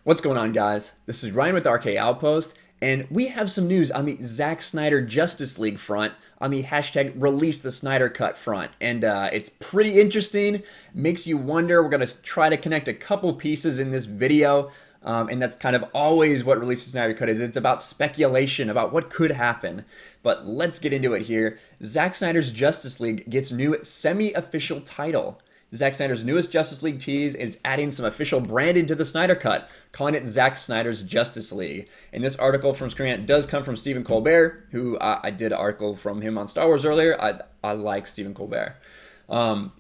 What's going on, guys? This is Ryan with RK Outpost, and we have some news on the Zack Snyder Justice League front, on the hashtag Release the Snyder Cut front. And it's pretty interesting, makes you wonder. We're going to try to connect a couple pieces in this video, and that's kind of always what Release the Snyder Cut is. It's about speculation, about what could happen. But let's get into it here. Zack Snyder's Justice League gets new semi-official title. Zack Snyder's newest Justice League tease is adding some official branding to the Snyder Cut, calling it Zack Snyder's Justice League. And this article from Screen Rant does come from Stephen Colbert, who I did an article from him on Star Wars earlier. I like Stephen Colbert.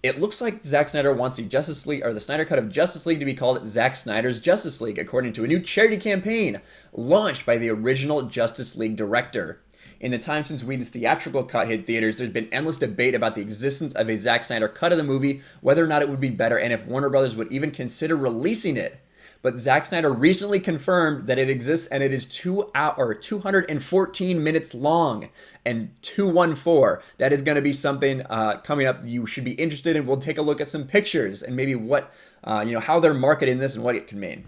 It looks like Zack Snyder wants the Justice League, or the Snyder Cut of Justice League, to be called Zack Snyder's Justice League, according to a new charity campaign launched by the original Justice League director. In the time since Whedon's theatrical cut hit theaters, there's been endless debate about the existence of a Zack Snyder cut of the movie, whether or not it would be better, and if Warner Brothers would even consider releasing it. But Zack Snyder recently confirmed that it exists, and it is 214 minutes long, and 214. That is going to be something coming up you should be interested in. We'll take a look at some pictures and maybe what, how they're marketing this and what it can mean.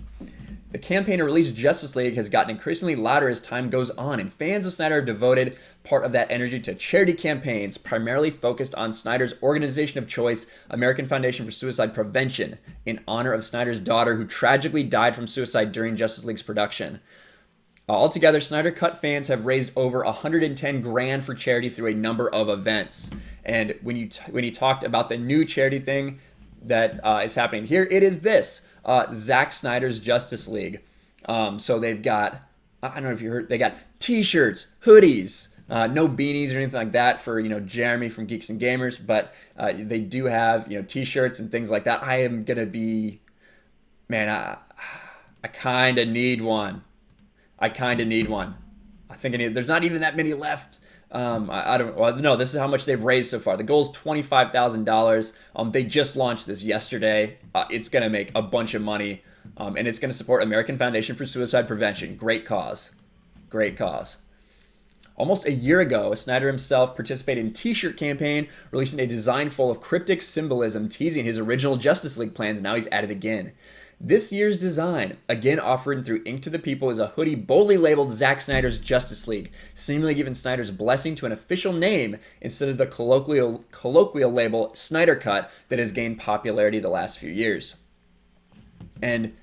The campaign to release Justice League has gotten increasingly louder as time goes on, and fans of Snyder have devoted part of that energy to charity campaigns, primarily focused on Snyder's organization of choice, American Foundation for Suicide Prevention, in honor of Snyder's daughter, who tragically died from suicide during Justice League's production. Altogether, Snyder Cut fans have raised over $110,000 for charity through a number of events. And when you talked about the new charity thing that is happening here, it is this. Zack Snyder's Justice League. So they've got, I don't know if you heard, they got t-shirts, hoodies, no beanies or anything like that for, Jeremy from Geeks and Gamers, but they do have, t-shirts and things like that. I am going to be, man, I kind of need one. I think there's not even that many left. No, this is how much they've raised so far. The goal is $25,000. They just launched this yesterday. It's going to make a bunch of money, and it's going to support American Foundation for Suicide Prevention. Great cause. Almost a year ago, Snyder himself participated in a t-shirt campaign, releasing a design full of cryptic symbolism, teasing his original Justice League plans. Now he's at it again. This year's design, again offered through Ink to the People, is a hoodie boldly labeled Zack Snyder's Justice League, seemingly giving Snyder's blessing to an official name instead of the colloquial label Snyder Cut that has gained popularity the last few years. And,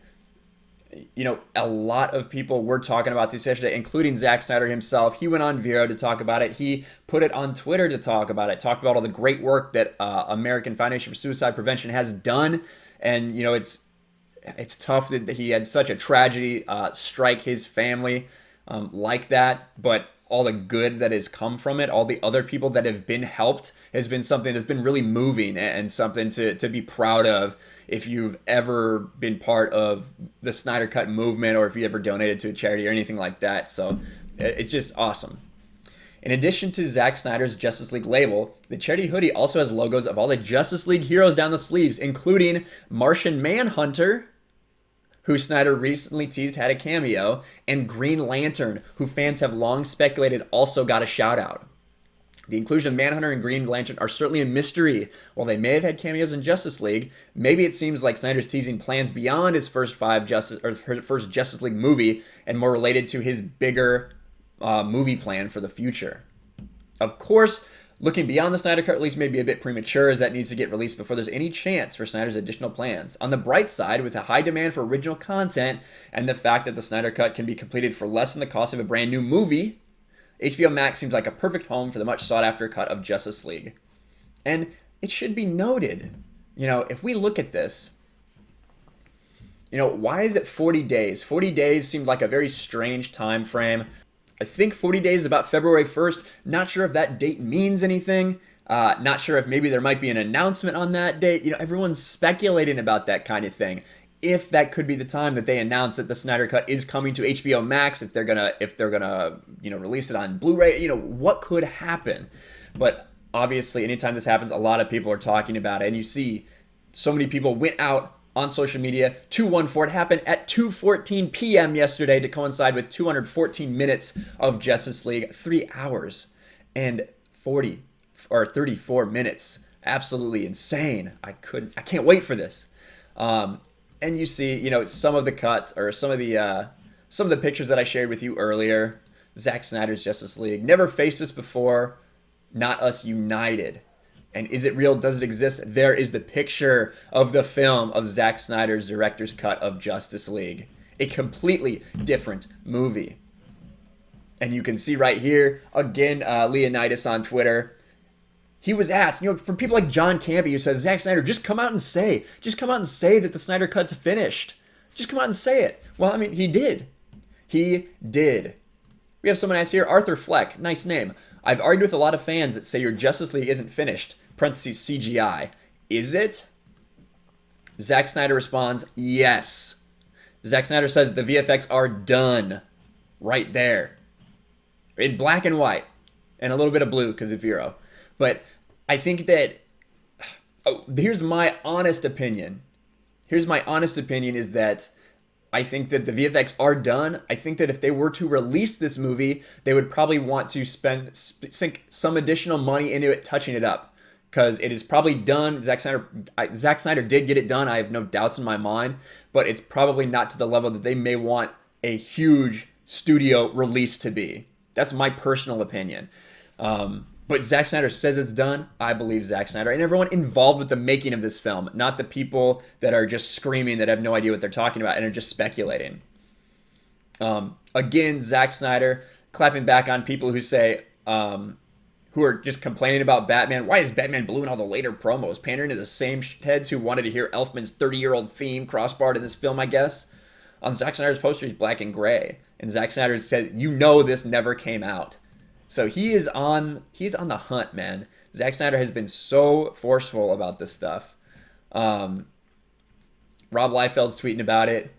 a lot of people were talking about this yesterday, including Zack Snyder himself. He went on Vero to talk about it. He put it on Twitter to talk about it, talked about all the great work that American Foundation for Suicide Prevention has done. And, it's tough that he had such a tragedy strike his family like that, but all the good that has come from it, all the other people that have been helped, has been something that's been really moving and something to be proud of if you've ever been part of the Snyder Cut movement or if you ever donated to a charity or anything like that. So it's just awesome. In addition to Zack Snyder's Justice League label, the charity hoodie also has logos of all the Justice League heroes down the sleeves, including Martian Manhunter, who Snyder recently teased had a cameo, and Green Lantern, who fans have long speculated also got a shout-out. The inclusion of Manhunter and Green Lantern are certainly a mystery. While they may have had cameos in Justice League, maybe it seems like Snyder's teasing plans beyond his first Justice League movie and more related to his bigger movie plan for the future. Of course, looking beyond the Snyder Cut release may be a bit premature, as that needs to get released before there's any chance for Snyder's additional plans. On the bright side, with a high demand for original content and the fact that the Snyder Cut can be completed for less than the cost of a brand new movie, HBO Max seems like a perfect home for the much sought after cut of Justice League. And it should be noted, if we look at this, why is it 40 days? 40 days seemed like a very strange time frame. I think 40 days is about February 1st. Not sure if that date means anything. Not sure if maybe there might be an announcement on that date. Everyone's speculating about that kind of thing. If that could be the time that they announce that the Snyder Cut is coming to HBO Max, if they're gonna release it on Blu-ray, what could happen? But obviously, anytime this happens, a lot of people are talking about it, and you see so many people went out on social media to 114. It happened at 2:14 p.m. yesterday to coincide with 214 minutes of Justice League, 3 hours and 34 minutes. Absolutely insane. I can't wait for this. And you see, you know, some of the cuts or some of the pictures that I shared with you earlier. Zack Snyder's Justice League. Never faced this before. Not us united. And is it real? Does it exist? There is the picture of the film of Zack Snyder's director's cut of Justice League. A completely different movie. And you can see right here, again, Leonidas on Twitter. He was asked, you know, from people like John Campy who says, Zack Snyder, just come out and say that the Snyder Cut's finished. Just come out and say it. Well, I mean, he did. He did. We have someone asked here, Arthur Fleck, nice name. I've argued with a lot of fans that say your Justice League isn't finished, parentheses CGI. Is it? Zack Snyder responds, yes. Zack Snyder says the VFX are done. Right there. In black and white. And a little bit of blue because of Vero. But I think that, here's my honest opinion. Here's my honest opinion is that I think that the VFX are done. I think that if they were to release this movie, they would probably want to sink some additional money into it, touching it up. Because it is probably done. Zack Snyder did get it done. I have no doubts in my mind. But it's probably not to the level that they may want a huge studio release to be. That's my personal opinion. But Zack Snyder says it's done. I believe Zack Snyder and everyone involved with the making of this film, not the people that are just screaming that have no idea what they're talking about and are just speculating. Again, Zack Snyder clapping back on people who say, who are just complaining about Batman. Why is Batman blue in all the later promos? Pandering to the same heads who wanted to hear Elfman's 30-year-old theme crossbarred in this film, I guess. On Zack Snyder's poster, he's black and gray. And Zack Snyder said, you know this never came out. So he's on the hunt, man. Zack Snyder has been so forceful about this stuff. Rob Liefeld's tweeting about it.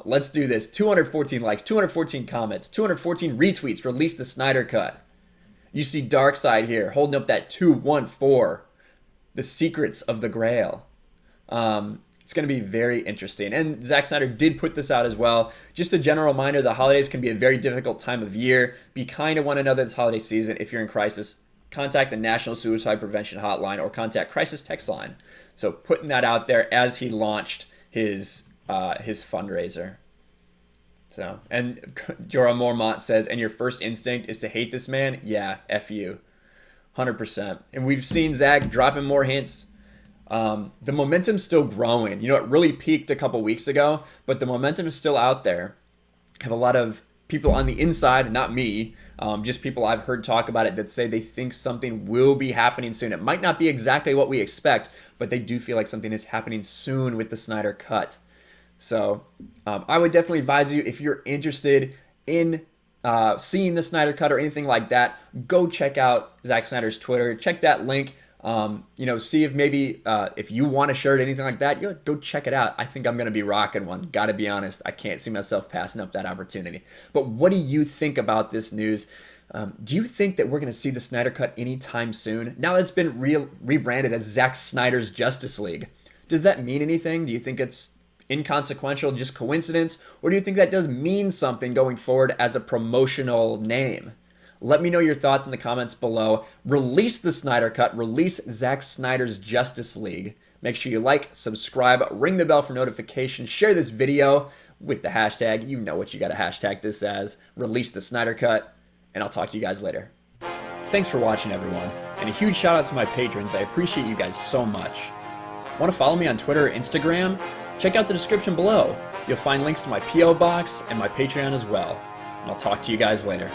Let's do this. 214 likes, 214 comments, 214 retweets. Release the Snyder Cut. You see Darkseid here holding up that 214. The secrets of the Grail. It's going to be very interesting. And Zack Snyder did put this out as well. Just a general reminder, the holidays can be a very difficult time of year. Be kind to one another this holiday season. If you're in crisis, contact the National Suicide Prevention Hotline or contact Crisis Text Line. So putting that out there as he launched his fundraiser. So, and Jorah Mormont says, and your first instinct is to hate this man? Yeah, F you. 100%. And we've seen Zack dropping more hints. The momentum's still growing. You know, it really peaked a couple weeks ago, but the momentum is still out there. I have a lot of people on the inside, not me, just people I've heard talk about it that say they think something will be happening soon. It might not be exactly what we expect, but they do feel like something is happening soon with the Snyder Cut. So I would definitely advise you, if you're interested in seeing the Snyder Cut or anything like that, go check out Zack Snyder's Twitter. Check that link. You know, see if maybe if you want a shirt, anything like that, go check it out. I think I'm going to be rocking one. Got to be honest. I can't see myself passing up that opportunity. But what do you think about this news? Do you think that we're going to see the Snyder Cut anytime soon? Now that it's been rebranded as Zack Snyder's Justice League, does that mean anything? Do you think it's inconsequential, just coincidence? Or do you think that does mean something going forward as a promotional name? Let me know your thoughts in the comments below. Release the Snyder Cut. Release Zack Snyder's Justice League. Make sure you like, subscribe, ring the bell for notifications, share this video with the hashtag. You know what you got to hashtag this as. Release the Snyder Cut. And I'll talk to you guys later. Thanks for watching, everyone. And a huge shout out to my patrons. I appreciate you guys so much. Want to follow me on Twitter or Instagram? Check out the description below. You'll find links to my P.O. box and my Patreon as well. And I'll talk to you guys later.